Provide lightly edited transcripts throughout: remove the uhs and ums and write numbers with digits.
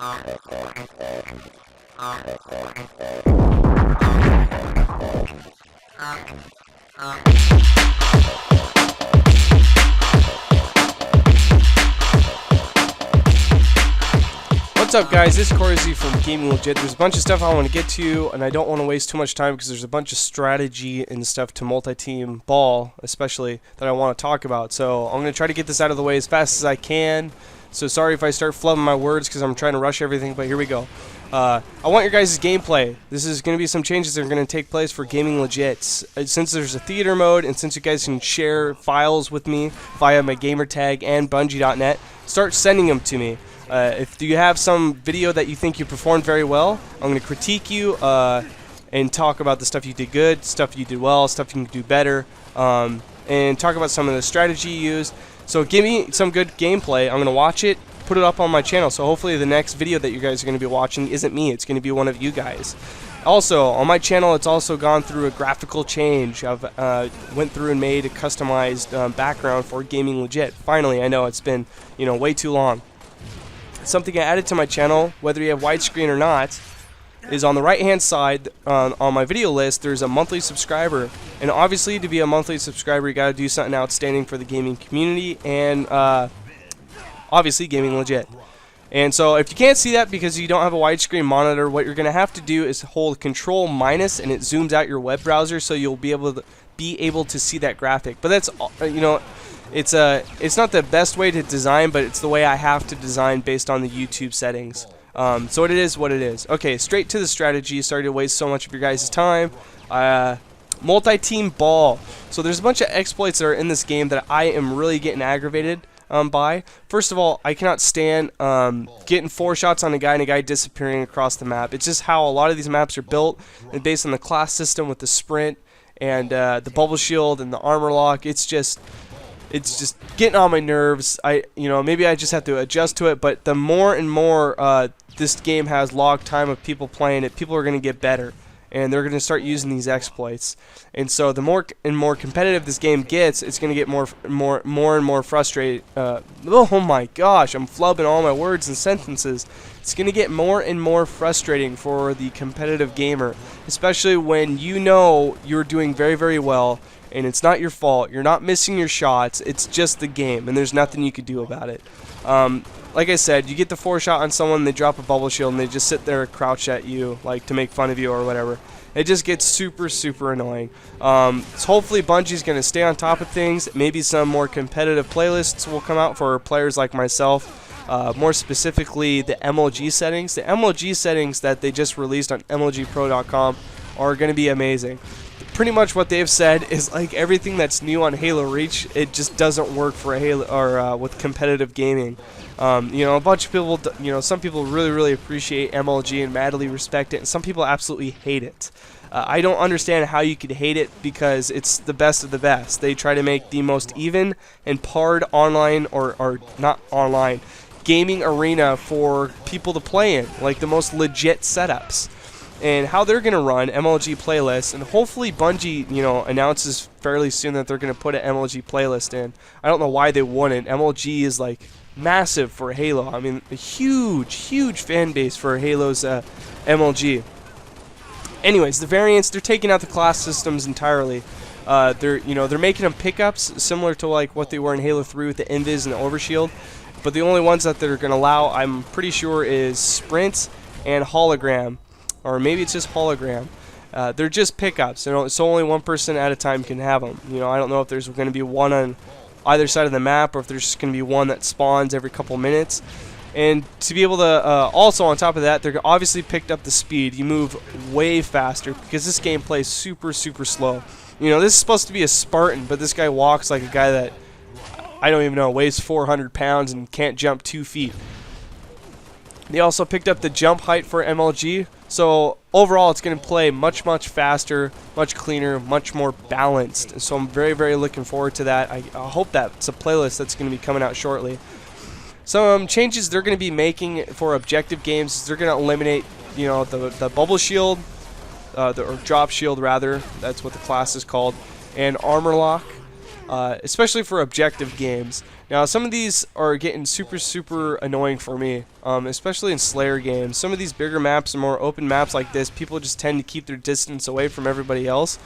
What's up, guys? This is Corzi from Gaming Legit. There's a bunch of stuff I want to get to, and I don't want to waste too much time because there's a bunch of strategy and stuff to multi-team ball, especially, that I want to talk about. So I'm going to try to get this out of the way as fast as I can. So sorry if I start flubbing my words because I'm trying to rush everything, but here we go. I want your guys' gameplay. This is going to be some changes that are going to take place for Gaming Legit. Since there's a theater mode, and since you guys can share files with me via my gamertag and Bungie.net, start sending them to me. If you have some video that you think you performed very well, I'm going to critique you and talk about the stuff you did good, stuff you did well, stuff you can do better, and talk about some of the strategy you used. So give me some good gameplay. I'm going to watch it, put it up on my channel. So hopefully the next video that you guys are going to be watching isn't me. It's going to be one of you guys. Also, on my channel, it's also gone through a graphical change. I've went through and made a customized background for Gaming Legit. Finally, I know it's been way too long. Something I added to my channel, whether you have widescreen or not, is on the right hand side on my video list. There's a monthly subscriber, and obviously to be a monthly subscriber you gotta do something outstanding for the gaming community and obviously Gaming Legit. And so if you can't see that because you don't have a widescreen monitor, what you're gonna have to do is hold Control minus and it zooms out your web browser so you'll be able to see that graphic. But that's it's not the best way to design, but it's the way I have to design based on the YouTube settings. So it is what it is. Okay, straight to the strategy. Sorry to waste so much of your guys' time. Multi-team ball. So there's a bunch of exploits that are in this game that I am really getting aggravated by. First of all, I cannot stand getting 4 shots on a guy and a guy disappearing across the map. It's just how a lot of these maps are built, and based on the class system with the sprint and the bubble shield and the armor lock. It's just getting on my nerves. Maybe I just have to adjust to it, but the more and more this game has log time of people playing it, people are going to get better, and they're going to start using these exploits. And so the more and more competitive this game gets, it's going to get more and more frustrated. Oh my gosh, I'm flubbing all my words and sentences. It's going to get more and more frustrating for the competitive gamer, especially when you're doing very, very well, and it's not your fault. You're not missing your shots. It's just the game, and there's nothing you can do about it. Like I said, you get the 4 shot on someone, they drop a bubble shield, and they just sit there and crouch at you, like to make fun of you or whatever. It just gets super, super annoying. So hopefully Bungie's going to stay on top of things. Maybe some more competitive playlists will come out for players like myself. More specifically, the MLG settings. The MLG settings that they just released on MLGpro.com are going to be amazing. Pretty much what they've said is like everything that's new on Halo Reach, it just doesn't work for Halo or with competitive gaming. A bunch of people, some people really, really appreciate MLG and madly respect it, and some people absolutely hate it. I don't understand how you could hate it because it's the best of the best. They try to make the most even and parred online or not online gaming arena for people to play in, like the most legit setups. And how they're going to run MLG playlists, and hopefully Bungie, announces fairly soon that they're going to put an MLG playlist in. I don't know why they wouldn't. MLG is like massive for Halo. I mean, a huge, huge fan base for Halo's MLG. Anyways, the variants, they're taking out the class systems entirely. They're making them pickups similar to like what they were in Halo 3 with the Invis and the Overshield. But the only ones that they're going to allow, I'm pretty sure, is Sprint and Hologram. Or maybe it's just Hologram. They're just pickups. So only one person at a time can have them. I don't know if there's going to be one on either side of the map, or if there's just going to be one that spawns every couple minutes. And to be able to, also on top of that, they're obviously picked up the speed. You move way faster because this game plays super, super slow. This is supposed to be a Spartan, but this guy walks like a guy that, I don't even know, weighs 400 pounds and can't jump 2 feet. They also picked up the jump height for MLG. So overall, it's going to play much, much faster, much cleaner, much more balanced. So I'm very, very looking forward to that. I hope that's a playlist that's going to be coming out shortly. Some changes they're going to be making for objective games. They're going to eliminate, the bubble shield, or drop shield rather. That's what the class is called, and armor lock. Especially for objective games. Now, some of these are getting super annoying for me, especially in Slayer games. Some of these bigger maps and more open maps like this, people just tend to keep their distance away from everybody else.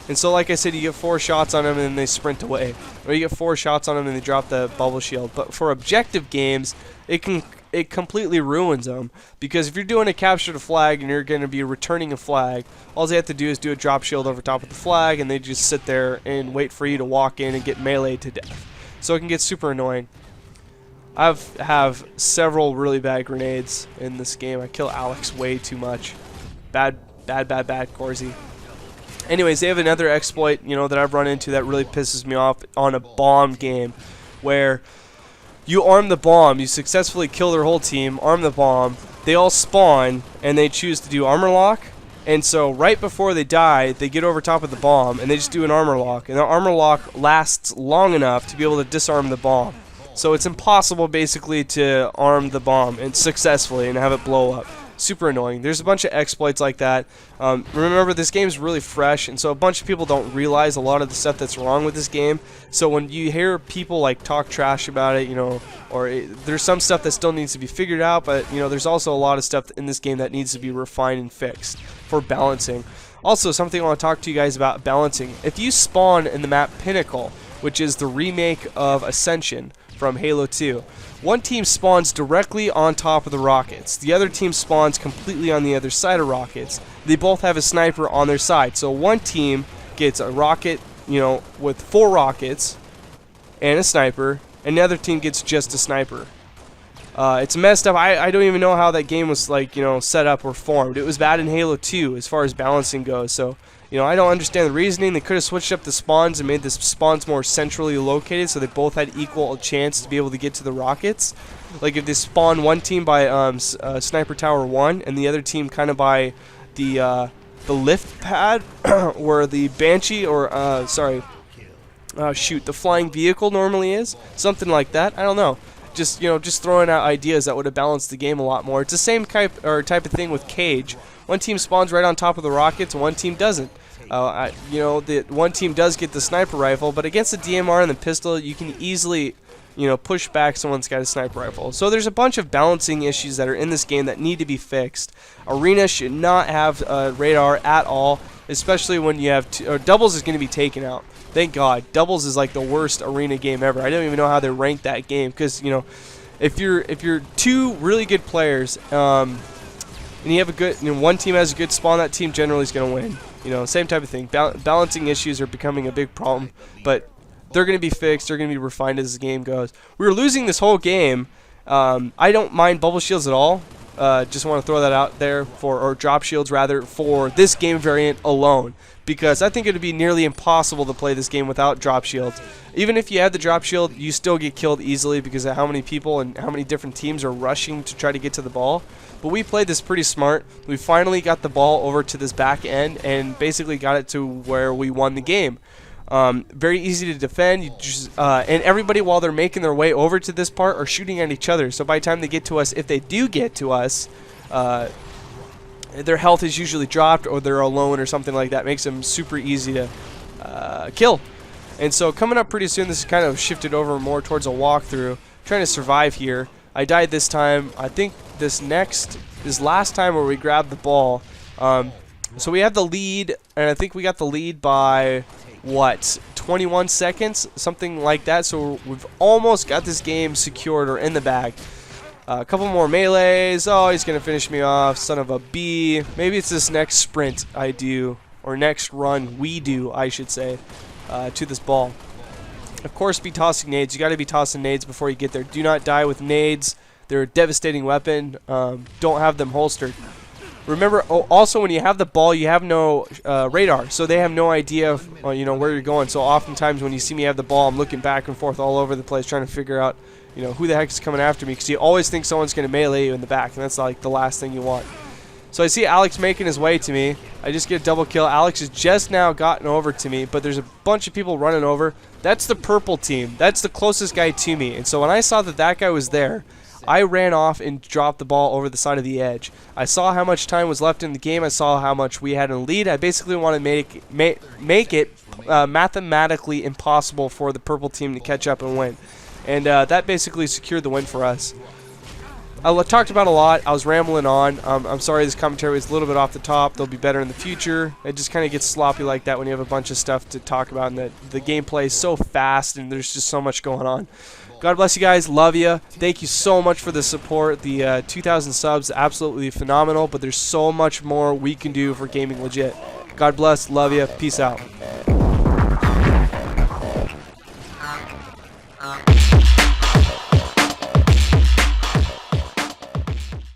And so, like I said, you get 4 shots on them and then they sprint away. Or you get 4 shots on them and they drop the bubble shield. But for objective games, it completely ruins them. Because if you're doing a capture the flag and you're going to be returning a flag, all they have to do is do a drop shield over top of the flag, and they just sit there and wait for you to walk in and get meleeed to death. So it can get super annoying. I have several really bad grenades in this game. I kill Alex way too much. Bad, Corsi. Anyways, they have another exploit, that I've run into that really pisses me off on a bomb game, where you arm the bomb, you successfully kill their whole team, arm the bomb, they all spawn, and they choose to do armor lock. And so right before they die, they get over top of the bomb, and they just do an armor lock. And the armor lock lasts long enough to be able to disarm the bomb. So it's impossible, basically, to arm the bomb and successfully and have it blow up. Super annoying. There's a bunch of exploits like that. Remember, this game is really fresh, and so a bunch of people don't realize a lot of the stuff that's wrong with this game. So when you hear people talk trash about it, there's some stuff that still needs to be figured out, but there's also a lot of stuff in this game that needs to be refined and fixed for balancing. Also, something I want to talk to you guys about balancing. If you spawn in the map Pinnacle, which is the remake of Ascension from Halo 2, one team spawns directly on top of the rockets. The other team spawns completely on the other side of rockets. They both have a sniper on their side. So one team gets a rocket, with 4 rockets and a sniper, and the other team gets just a sniper. It's messed up. I don't even know how that game was set up or formed. It was bad in Halo 2 as far as balancing goes. So I don't understand the reasoning. They could have switched up the spawns and made the spawns more centrally located so they both had equal chance to be able to get to the rockets. Like if they spawn one team by Sniper Tower 1 and the other team kind of by the lift pad where the Banshee or the flying vehicle normally is, something like that. I don't know. Just throwing out ideas that would have balanced the game a lot more. It's the same type of thing with Cage. One team spawns right on top of the rockets, one team doesn't. The one team does get the sniper rifle, but against the DMR and the pistol, you can easily, push back someone's got a sniper rifle. So there's a bunch of balancing issues that are in this game that need to be fixed. Arena should not have radar at all, especially when you have doubles is going to be taken out. Thank God. Doubles is like the worst arena game ever. I don't even know how they rank that game because if you're 2 really good players and you have a good one team has a good spawn, that team generally is going to win. Same type of thing. Balancing issues are becoming a big problem, but they're going to be fixed. They're going to be refined as the game goes. We were losing this whole game. I don't mind bubble shields at all. Just want to throw that out there or drop shields rather, for this game variant alone, because I think it would be nearly impossible to play this game without drop shields. Even if you have the drop shield, you still get killed easily because of how many people and how many different teams are rushing to try to get to the ball. But we played this pretty smart. We finally got the ball over to this back end and basically got it to where we won the game. Very easy to defend. And everybody, while they're making their way over to this part, are shooting at each other. So by the time they get to us, if they do get to us, their health is usually dropped or they're alone or something like that. Makes them super easy to kill. And so coming up pretty soon, this is kind of shifted over more towards a walkthrough. Trying to survive here. I died this time. I think this last time where we grabbed the ball. So we have the lead, and I think we got the lead by, 21 seconds? Something like that. So we've almost got this game secured or in the bag. A couple more melees. Oh, he's going to finish me off. Son of a B. Maybe it's this next sprint I do, or next run we do, I should say, to this ball. Of course, be tossing nades. You got to be tossing nades before you get there. Do not die with nades. They're a devastating weapon. Don't have them holstered. Remember, also when you have the ball, you have no radar, so they have no idea of, where you're going. So oftentimes when you see me have the ball, I'm looking back and forth all over the place trying to figure out, who the heck is coming after me, because you always think someone's going to melee you in the back, and that's like the last thing you want. So I see Alex making his way to me. I just get a double kill. Alex has just now gotten over to me, but there's a bunch of people running over. That's the purple team. That's the closest guy to me. And so when I saw that that guy was there, I ran off and dropped the ball over the side of the edge. I saw how much time was left in the game. I saw how much we had in the lead. I basically want to make it mathematically impossible for the purple team to catch up and win. and that basically secured the win for us. I talked about a lot. I was rambling on. I'm sorry this commentary was a little bit off the top. They'll be better in the future. It just kind of gets sloppy like that when you have a bunch of stuff to talk about, and the gameplay is so fast and there's just so much going on. God bless you guys. Love you. Thank you so much for the support. The 2,000 subs, absolutely phenomenal, but there's so much more we can do for Gaming Legit. God bless. Love you. Peace out.